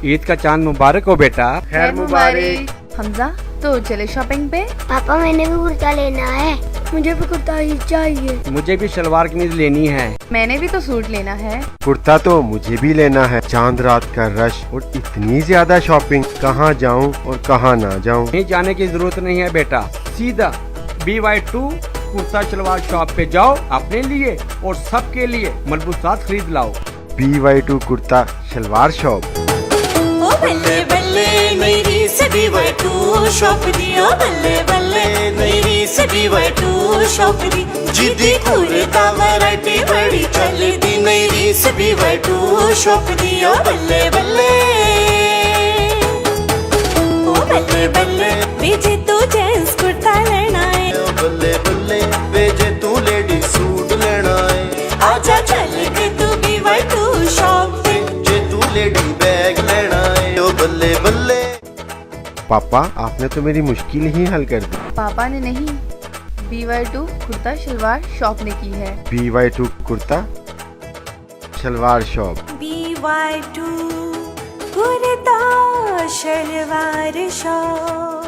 ईद का चांद मुबारक हो बेटा। खैर मुबारक। हमजा तो चले शॉपिंग पे। पापा मैंने भी कुर्ता लेना है। मुझे भी कुर्ता ही चाहिए। मुझे भी शलवार कमीज लेनी है। मैंने भी तो सूट लेना है। कुर्ता तो मुझे भी लेना है। चांद रात का रश और इतनी ज्यादा शॉपिंग, कहाँ जाऊँ और कहाँ ना जाऊँ। कहीं जाने की जरूरत नहीं है बेटा, सीधा BY2 कुर्ता शलवार शॉप पे जाओ, अपने लिए और सबके लिए मलबूसात खरीद लाओ। BY2 kurta shalwar shop. ओ बल्ले बल्ले मेरी से BY2 शॉप दी। ओ बल्ले बल्ले मेरी से BY2 शॉप दी। जिदी कुर्ता वैरायटी बड़ी चली दी मेरी से BY2 शॉप दी। ओ बल्ले बल्ले, ओ बल्ले बल्ले बेजे तू जेंट्स कुर्ता लेना है। ओ बल्ले बल्ले बेजे तू लेडी सूट लेना है। आजा चल के तू BY2 शॉप पे, जे तू लेडी बैग लेना है। ओ बल्ले बल्ले। पापा आपने तो मेरी मुश्किल ही हल कर दी। पापा ने नहीं, BY2 कुर्ता शलवार शॉप ने की है। BY2 kurta shalwar shop. BY2 kurta shalwar shop.